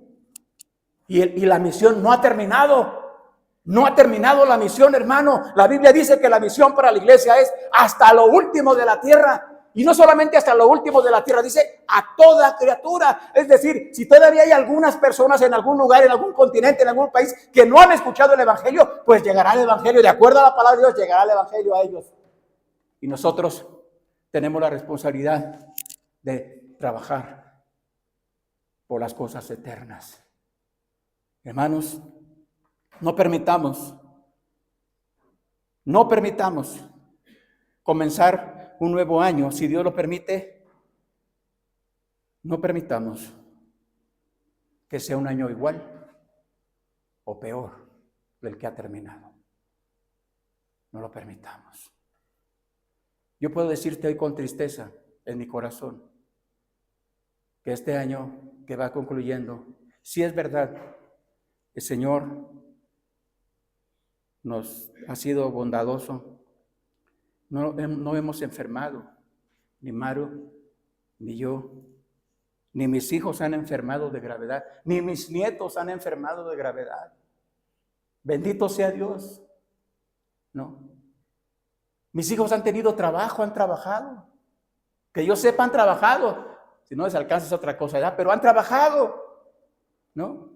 S1: Y la misión no ha terminado. No ha terminado la misión, hermano. La Biblia dice que la misión para la iglesia es hasta lo último de la tierra. Y no solamente hasta lo último de la tierra, dice a toda criatura. Es decir, si todavía hay algunas personas en algún lugar, en algún continente, en algún país que no han escuchado el evangelio, pues llegará el evangelio. De acuerdo a la palabra de Dios, llegará el evangelio a ellos. Y nosotros tenemos la responsabilidad de trabajar por las cosas eternas. Hermanos, no permitamos comenzar un nuevo año, si Dios lo permite. No permitamos que sea un año igual o peor del que ha terminado. No lo permitamos. Yo puedo decirte hoy con tristeza en mi corazón que este año que va concluyendo, si es verdad, el Señor nos ha sido bondadoso. No hemos enfermado, ni Maru, ni yo, ni mis hijos han enfermado de gravedad, ni mis nietos han enfermado de gravedad. Bendito sea Dios. No. Mis hijos han tenido trabajo, han trabajado. Que yo sepa, han trabajado. Si no les alcanza es otra cosa ya, pero han trabajado, ¿no?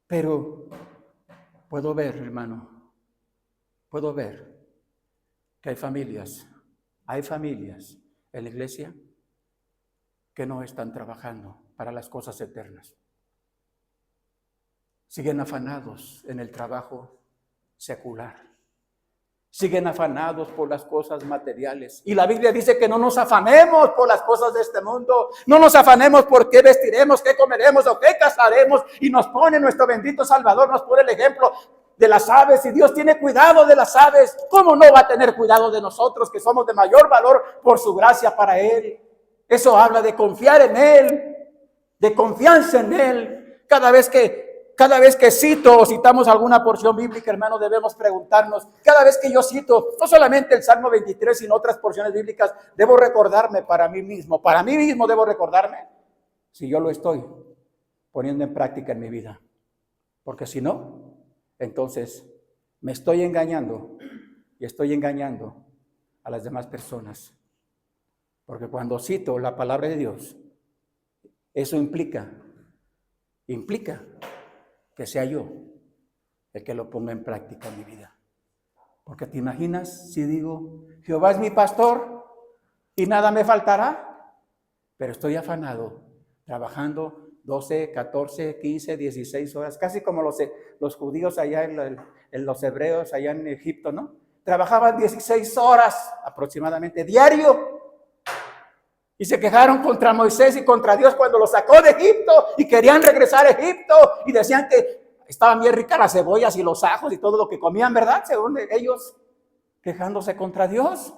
S1: Pero puedo ver, hermano, puedo ver que hay familias en la iglesia que no están trabajando para las cosas eternas. Siguen afanados en el trabajo secular. Siguen afanados por las cosas materiales. Y la Biblia dice que no nos afanemos por las cosas de este mundo. No nos afanemos por qué vestiremos, qué comeremos o qué casaremos. Y nos pone nuestro bendito Salvador, nos pone el ejemplo de las aves. Y Dios tiene cuidado de las aves. ¿Cómo no va a tener cuidado de nosotros que somos de mayor valor por su gracia para Él? Eso habla de confiar en Él, de confianza en Él. Cada vez que cito o citamos alguna porción bíblica, hermano, debemos preguntarnos, cada vez que yo cito, no solamente el Salmo 23, sino otras porciones bíblicas, debo recordarme para mí mismo debo recordarme si yo lo estoy poniendo en práctica en mi vida. Porque si no, entonces me estoy engañando y estoy engañando a las demás personas. Porque cuando cito la palabra de Dios, eso implica que sea yo el que lo ponga en práctica en mi vida. Porque te imaginas si digo, Jehová es mi pastor y nada me faltará, pero estoy afanado, trabajando 12, 14, 15, 16 horas, casi como los judíos allá en los hebreos allá en Egipto, ¿no? Trabajaban 16 horas aproximadamente diario. Y se quejaron contra Moisés y contra Dios cuando los sacó de Egipto y querían regresar a Egipto y decían que estaban bien ricas las cebollas y los ajos y todo lo que comían, ¿verdad? Según ellos, quejándose contra Dios.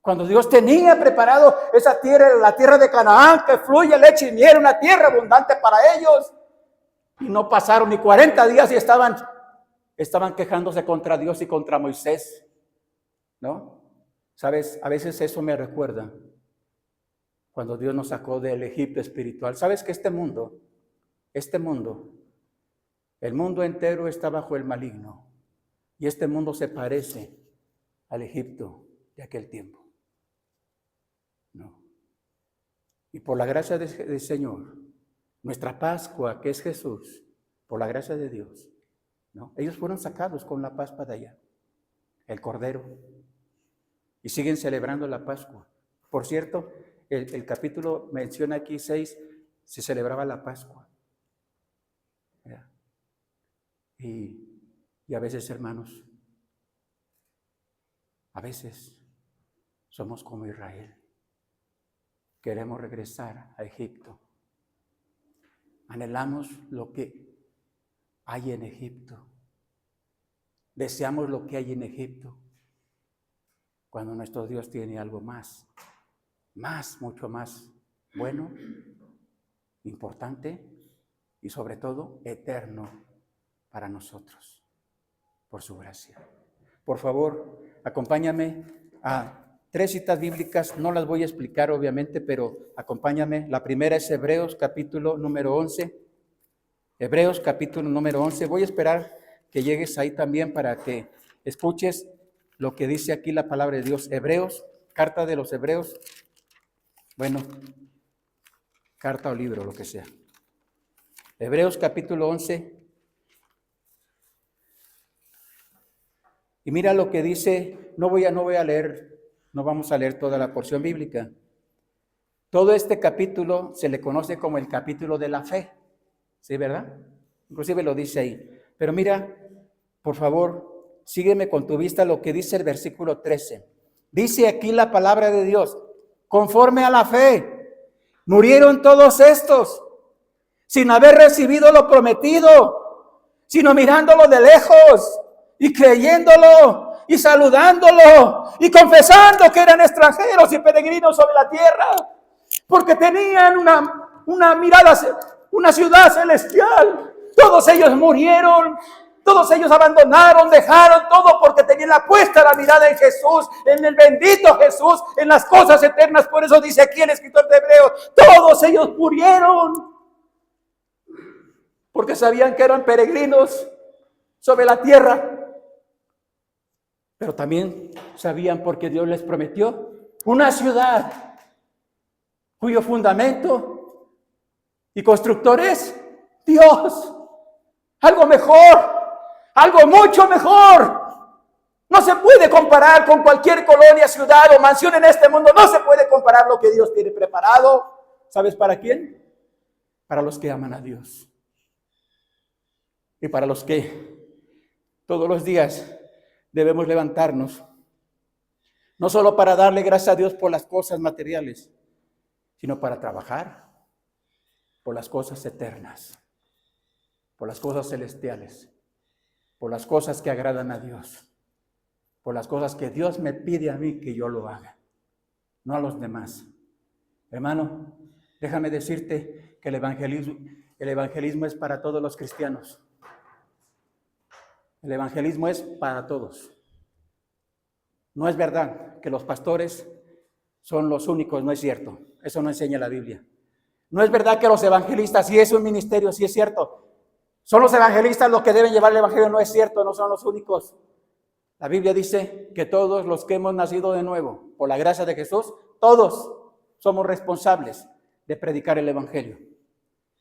S1: Cuando Dios tenía preparado esa tierra, la tierra de Canaán, que fluye leche y miel, una tierra abundante para ellos. Y no pasaron ni 40 días y estaban quejándose contra Dios y contra Moisés, ¿no? ¿Sabes? A veces eso me recuerda cuando Dios nos sacó del Egipto espiritual. ¿Sabes que el mundo entero está bajo el maligno? Y este mundo se parece al Egipto de aquel tiempo. No. Y por la gracia del Señor, nuestra Pascua, que es Jesús, por la gracia de Dios, ¿no? Ellos fueron sacados con la Pascua de allá, el Cordero, y siguen celebrando la Pascua. Por cierto, el capítulo menciona aquí 6, se celebraba la Pascua. Y a veces, hermanos, a veces Somos como Israel. Queremos regresar a Egipto. Anhelamos lo que hay en Egipto. Deseamos lo que hay en Egipto. Cuando nuestro Dios tiene algo más, mucho más bueno, importante y sobre todo eterno para nosotros, por su gracia. Por favor, acompáñame a 3 citas bíblicas, no las voy a explicar obviamente, pero acompáñame. La primera es Hebreos capítulo número 11. Hebreos capítulo número 11. Voy a esperar que llegues ahí también para que escuches lo que dice aquí la palabra de Dios. Hebreos, carta de los Hebreos. Bueno, carta o libro, lo que sea. Hebreos capítulo 11. Y mira lo que dice, no vamos a leer toda la porción bíblica. Todo este capítulo se le conoce como el capítulo de la fe. ¿Sí, verdad? Inclusive lo dice ahí. Pero mira, por favor, sígueme con tu vista lo que dice el versículo 13. Dice aquí la palabra de Dios, conforme a la fe, murieron todos estos, sin haber recibido lo prometido, sino mirándolo de lejos y creyéndolo y saludándolo y confesando que eran extranjeros y peregrinos sobre la tierra, porque tenían una mirada, una ciudad celestial. Todos ellos murieron, todos ellos abandonaron, dejaron todo porque tenían puesta la mirada en Jesús, en el bendito Jesús, en las cosas eternas. Por eso dice aquí el escritor de Hebreos, todos ellos murieron porque sabían que eran peregrinos sobre la tierra. Pero también sabían porque Dios les prometió una ciudad cuyo fundamento y constructor es Dios. Algo mejor, algo mucho mejor. No se puede comparar con cualquier colonia, ciudad o mansión en este mundo. No se puede comparar lo que Dios tiene preparado. ¿Sabes para quién? Para los que aman a Dios. Y para los que todos los días debemos levantarnos, no solo para darle gracias a Dios por las cosas materiales, sino para trabajar por las cosas eternas, por las cosas celestiales, por las cosas que agradan a Dios, por las cosas que Dios me pide a mí que yo lo haga, no a los demás. Hermano, déjame decirte que el evangelismo es para todos los cristianos. El evangelismo es para todos. No es verdad que los pastores son los únicos, no es cierto. Eso no enseña la Biblia. No es verdad que los evangelistas, si es un ministerio, sí es cierto. Son los evangelistas los que deben llevar el evangelio, no es cierto, no son los únicos. La Biblia dice que todos los que hemos nacido de nuevo, por la gracia de Jesús, todos somos responsables de predicar el evangelio.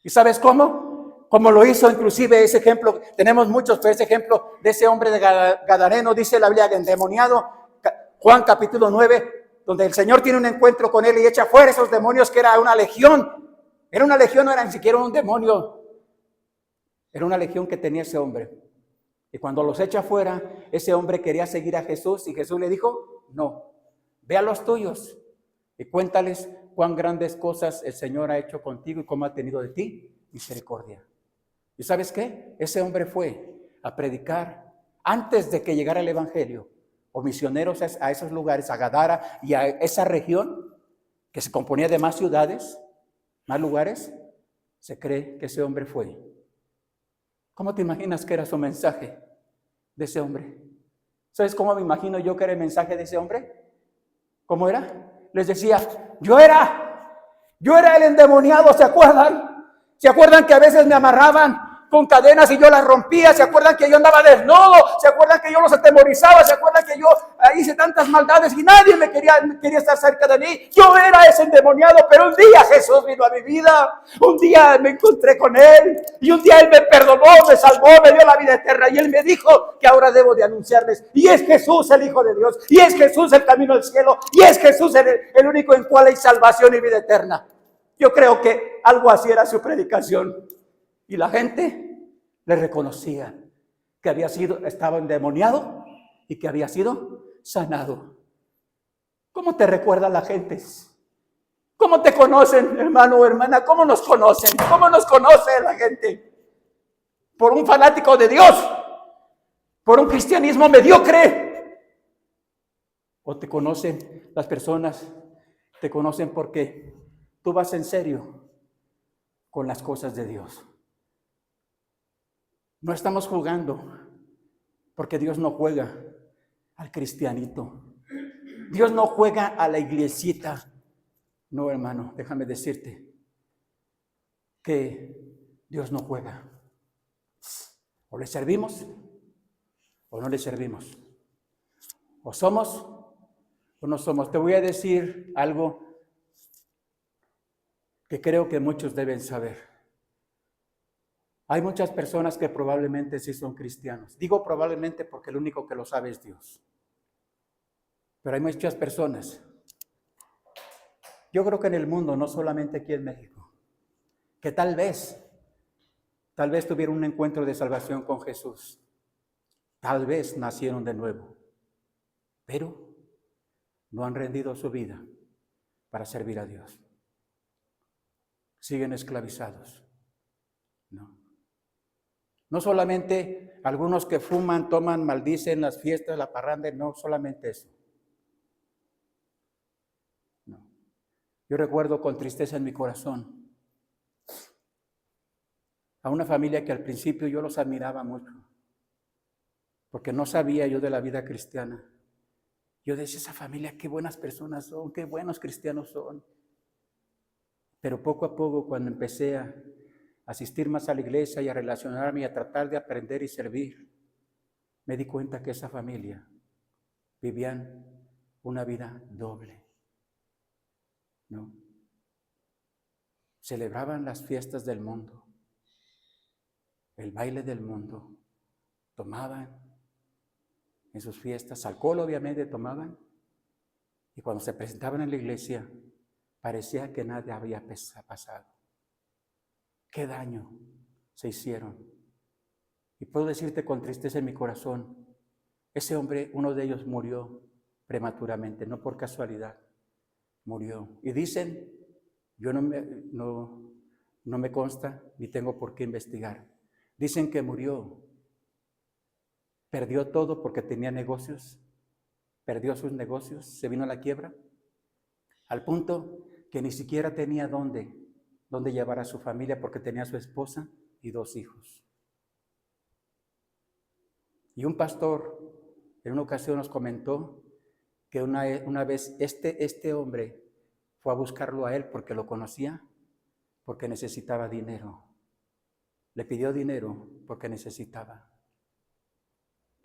S1: ¿Y sabes cómo? Como lo hizo inclusive ese ejemplo, tenemos muchos, pero ese ejemplo de ese hombre de Gadareno, dice la Biblia, endemoniado, Juan capítulo 9, donde el Señor tiene un encuentro con él y echa fuera esos demonios, que era una legión. Era una legión, no era ni siquiera un demonio. Era una legión que tenía ese hombre. Y cuando los echa fuera, ese hombre quería seguir a Jesús y Jesús le dijo, no, ve a los tuyos y cuéntales cuán grandes cosas el Señor ha hecho contigo y cómo ha tenido de ti misericordia. ¿Y sabes qué? Ese hombre fue a predicar antes de que llegara el evangelio, o misioneros a esos lugares, a Gadara y a esa región que se componía de más ciudades, más lugares. Se cree que ese hombre fue. ¿Cómo te imaginas que era su mensaje de ese hombre? ¿Sabes cómo me imagino yo que era el mensaje de ese hombre? ¿Cómo era? Les decía, yo era el endemoniado, ¿se acuerdan? ¿Se acuerdan que a veces me amarraban con cadenas y yo las rompía? ¿Se acuerdan que yo andaba desnudo? ¿Se acuerdan que yo los atemorizaba? ¿Se acuerdan que yo hice tantas maldades y nadie me quería estar cerca de mí? Yo era ese endemoniado, pero un día Jesús vino a mi vida, un día me encontré con Él y un día Él me perdonó, me salvó, me dio la vida eterna y Él me dijo que ahora debo de anunciarles. Y es Jesús el Hijo de Dios, y es Jesús el camino al cielo, y es Jesús el único en cual hay salvación y vida eterna. Yo creo que algo así era su predicación. Y la gente le reconocía que estaba endemoniado y que había sido sanado. ¿Cómo te recuerda la gente? ¿Cómo te conocen, hermano o hermana? ¿Cómo nos conocen? ¿Cómo nos conoce la gente? ¿Por un fanático de Dios? ¿Por un cristianismo mediocre? ¿O te conocen las personas? Te conocen porque tú vas en serio con las cosas de Dios. No estamos jugando, porque Dios no juega al cristianito. Dios no juega a la iglesita. No, hermano, déjame decirte que Dios no juega. O le servimos o no le servimos. O somos o no somos. Te voy a decir algo que creo que muchos deben saber. Hay muchas personas que probablemente sí son cristianos. Digo probablemente porque el único que lo sabe es Dios. Pero hay muchas personas, yo creo que en el mundo, no solamente aquí en México, que tal vez tuvieron un encuentro de salvación con Jesús. Tal vez nacieron de nuevo, pero no han rendido su vida para servir a Dios. Siguen esclavizados. No solamente algunos que fuman, toman, maldicen las fiestas, la parranda, no solamente eso. No. Yo recuerdo con tristeza en mi corazón a una familia que al principio yo los admiraba mucho, porque no sabía yo de la vida cristiana. Yo decía, esa familia, qué buenas personas son, qué buenos cristianos son. Pero poco a poco, cuando empecé a asistir más a la iglesia y a relacionarme y a tratar de aprender y servir, me di cuenta que esa familia vivían una vida doble, ¿no? Celebraban las fiestas del mundo, el baile del mundo, tomaban en sus fiestas, alcohol obviamente tomaban, y cuando se presentaban en la iglesia, parecía que nada había pasado. ¿Qué daño se hicieron? Y puedo decirte con tristeza en mi corazón, ese hombre, uno de ellos murió prematuramente, no por casualidad, murió. Y dicen, yo no me consta, ni tengo por qué investigar. Dicen que murió, perdió todo porque tenía negocios, perdió sus negocios, se vino a la quiebra, al punto que ni siquiera tenía dónde llevar a su familia porque tenía a su esposa y 2 hijos. Y un pastor en una ocasión nos comentó que una vez este hombre fue a buscarlo a él porque lo conocía, porque necesitaba dinero. Le pidió dinero porque necesitaba.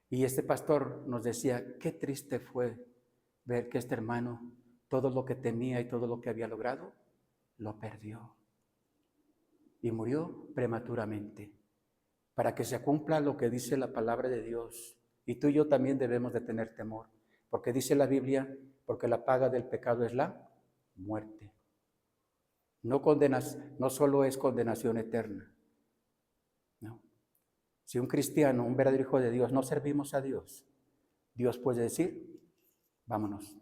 S1: Y este pastor nos decía, qué triste fue ver que este hermano, todo lo que tenía y todo lo que había logrado, lo perdió. Y murió prematuramente. Para que se cumpla lo que dice la palabra de Dios. Y tú y yo también debemos de tener temor. Porque dice la Biblia, porque la paga del pecado es la muerte. No solo es condenación eterna. No. Si un cristiano, un verdadero hijo de Dios, no servimos a Dios, Dios puede decir, vámonos.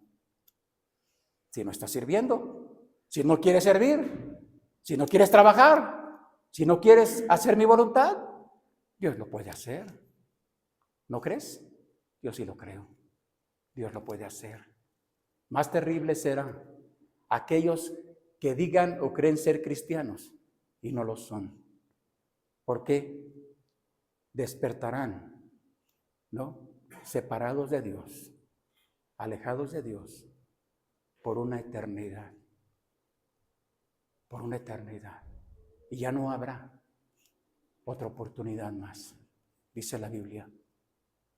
S1: Si no estás sirviendo, si no quieres servir, si no quieres trabajar, si no quieres hacer mi voluntad, Dios lo puede hacer. ¿No crees? Yo sí lo creo. Dios lo puede hacer. Más terrible será aquellos que digan o creen ser cristianos y no lo son. Porque despertarán, ¿no? Separados de Dios, alejados de Dios por una eternidad. Por una eternidad. Y ya no habrá otra oportunidad más, dice la Biblia.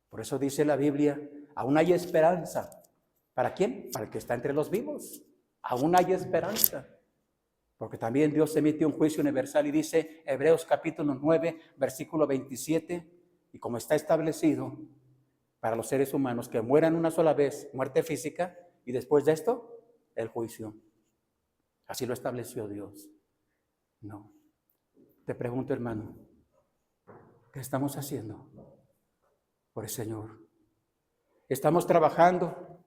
S1: Por eso dice la Biblia, aún hay esperanza. ¿Para quién? Para el que está entre los vivos. Aún hay esperanza. Porque también Dios emite un juicio universal y dice, Hebreos capítulo 9, versículo 27, y como está establecido para los seres humanos que mueran una sola vez, muerte física, y después de esto, el juicio. Así lo estableció Dios. No. Te pregunto, hermano, ¿qué estamos haciendo por el Señor? ¿Estamos trabajando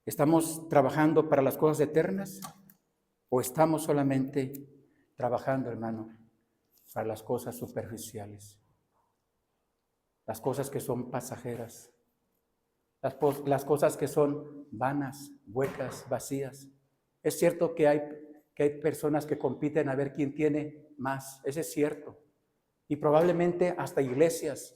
S1: ¿Estamos trabajando para las cosas eternas o estamos solamente trabajando, hermano, para las cosas superficiales? Las cosas que son pasajeras, las cosas que son vanas, huecas, vacías. Es cierto que hay personas que compiten a ver quién tiene más, eso es cierto. Y probablemente hasta iglesias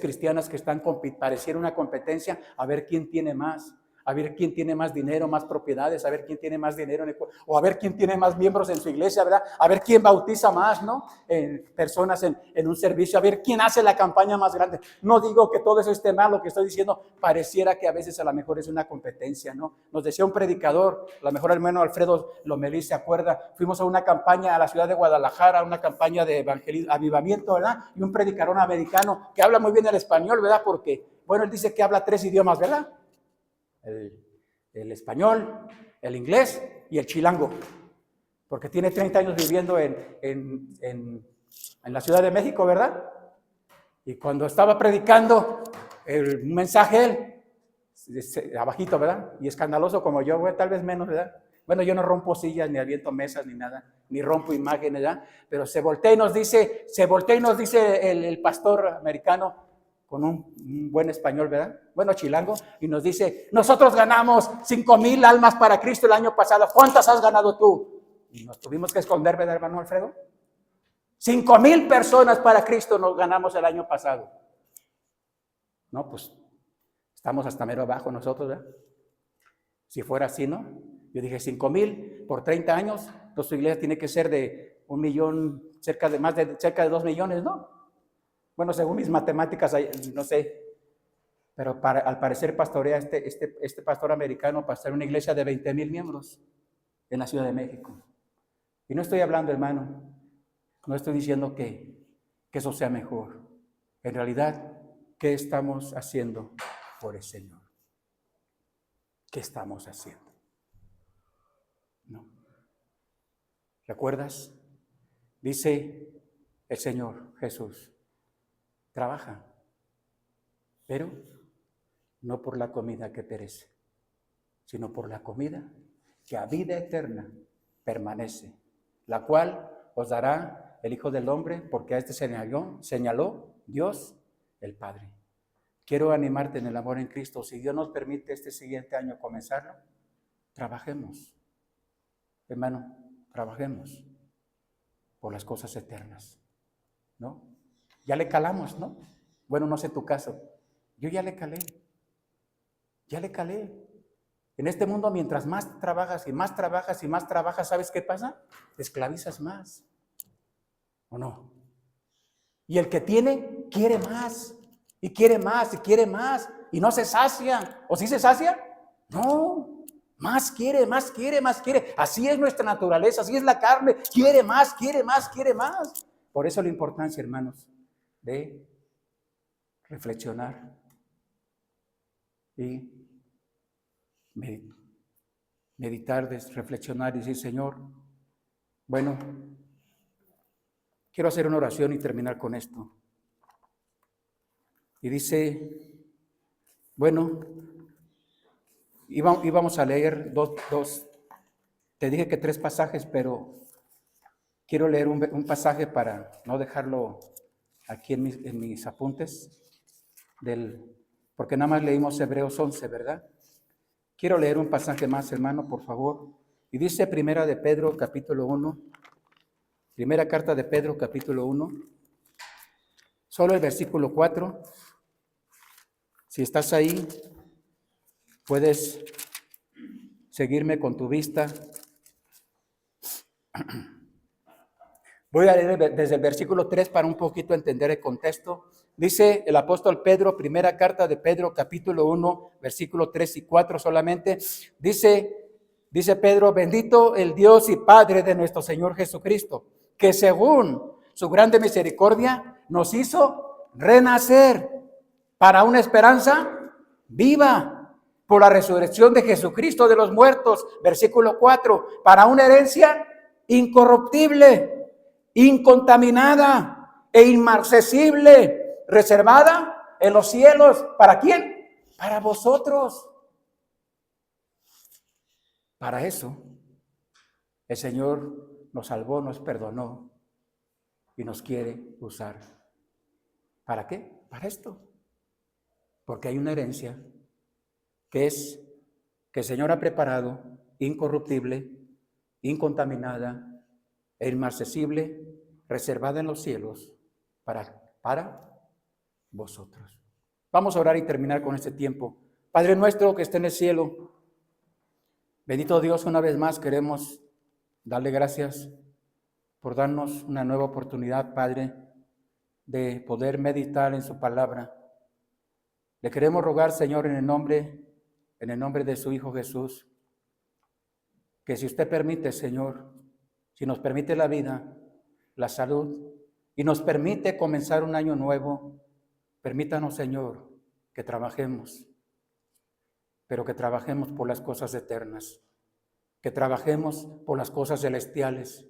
S1: cristianas que están pareciera una competencia a ver quién tiene más. A ver quién tiene más dinero, más propiedades, a ver quién tiene más dinero, o a ver quién tiene más miembros en su iglesia, ¿verdad? A ver quién bautiza más, ¿no? Personas en un servicio, a ver quién hace la campaña más grande. No digo que todo eso esté mal, lo que estoy diciendo, pareciera que a veces a lo mejor es una competencia, ¿no? Nos decía un predicador, a lo mejor el hermano Alfredo Lomelí se acuerda, fuimos a una campaña a la ciudad de Guadalajara, una campaña de evangelismo, avivamiento, ¿verdad? Y un predicador americano que habla muy bien el español, ¿verdad? Porque, bueno, él dice que habla 3 idiomas, ¿verdad? El español, el inglés y el chilango, porque tiene 30 años viviendo en la Ciudad de México, ¿verdad? Y cuando estaba predicando el mensaje, él, abajito, ¿verdad? Y escandaloso como yo, tal vez menos, ¿verdad? Bueno, yo no rompo sillas, ni aviento mesas, ni nada, ni rompo imágenes, ¿verdad? Pero se voltea y nos dice el pastor americano, con un buen español, ¿verdad? Bueno, chilango, y nos dice, nosotros ganamos 5,000 almas para Cristo el año pasado. ¿Cuántas has ganado tú? Y nos tuvimos que esconder, ¿verdad, hermano Alfredo? 5,000 personas para Cristo nos ganamos el año pasado. No, pues estamos hasta mero abajo nosotros, ¿verdad? Si fuera así, ¿no? Yo dije 5,000 por 30 años, entonces su iglesia tiene que ser de 1 millón, cerca de 2 millones, ¿no? Bueno, según mis matemáticas, no sé, pero al parecer pastorea este pastor americano, pastorea una iglesia de 20,000 miembros en la Ciudad de México. Y no estoy hablando, hermano, no estoy diciendo que eso sea mejor. En realidad, ¿qué estamos haciendo por el Señor? ¿Qué estamos haciendo? ¿No? ¿Recuerdas? Dice el Señor Jesús, trabaja, pero no por la comida que perece, sino por la comida que a vida eterna permanece, la cual os dará el Hijo del Hombre, porque a este señaló Dios el Padre. Quiero animarte en el amor en Cristo. Si Dios nos permite este siguiente año comenzarlo, trabajemos, hermano, trabajemos por las cosas eternas, ¿no? Ya le calamos, ¿no? Bueno, no sé tu caso. Yo ya le calé. En este mundo, mientras más trabajas y más trabajas y más trabajas, ¿sabes qué pasa? Te esclavizas más. ¿O no? Y el que tiene, quiere más. Y quiere más, y quiere más. Y no se sacia. ¿O sí se sacia? No. Más quiere, más quiere, más quiere. Así es nuestra naturaleza, así es la carne. Quiere más, quiere más, quiere más. Por eso la importancia, hermanos, de reflexionar y meditar, reflexionar y decir, Señor, bueno, quiero hacer una oración y terminar con esto. Y dice, bueno, íbamos a leer dos, te dije que 3 pasajes, pero quiero leer un pasaje para no dejarlo aquí en mis apuntes, porque nada más leímos Hebreos 11, ¿verdad? Quiero leer un pasaje más, hermano, por favor. Y dice Primera de Pedro, capítulo 1, Primera carta de Pedro, capítulo 1, solo el versículo 4. Si estás ahí, puedes seguirme con tu vista. Voy a leer desde el versículo 3 para un poquito entender el contexto. Dice el apóstol Pedro, primera carta de Pedro, capítulo 1, versículo 3 y 4 solamente. Dice Pedro, bendito el Dios y Padre de nuestro Señor Jesucristo, que según su grande misericordia nos hizo renacer para una esperanza viva por la resurrección de Jesucristo de los muertos. Versículo 4, para una herencia incorruptible, incontaminada e inmarcesible, reservada en los cielos. ¿Para quién? Para vosotros. Para eso, el Señor nos salvó, nos perdonó y nos quiere usar. ¿Para qué? Para esto. Porque hay una herencia que es que el Señor ha preparado, incorruptible, incontaminada e inmarcesible, reservada en los cielos para vosotros. Vamos a orar y terminar con este tiempo. Padre nuestro que está en el cielo, bendito Dios, una vez más queremos darle gracias por darnos una nueva oportunidad, Padre, de poder meditar en su palabra. Le queremos rogar, Señor, en el nombre de su Hijo Jesús, que si usted permite, Señor, si nos permite la vida, la salud, y nos permite comenzar un año nuevo, permítanos, Señor, que trabajemos, pero que trabajemos por las cosas eternas, que trabajemos por las cosas celestiales,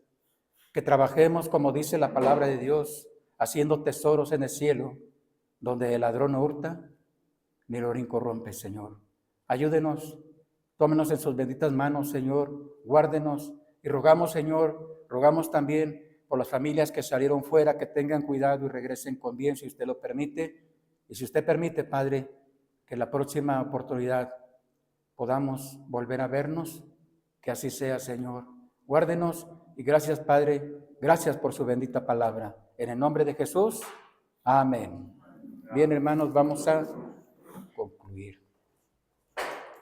S1: que trabajemos, como dice la palabra de Dios, haciendo tesoros en el cielo, donde el ladrón no hurta, ni el orín corrompe, Señor. Ayúdenos, tómenos en sus benditas manos, Señor, guárdenos y rogamos, Señor, rogamos también por las familias que salieron fuera, que tengan cuidado y regresen con bien, si usted lo permite. Y si usted permite, Padre, que la próxima oportunidad podamos volver a vernos, que así sea, Señor. Guárdenos y gracias, Padre, gracias por su bendita palabra. En el nombre de Jesús, amén. Bien, hermanos, vamos a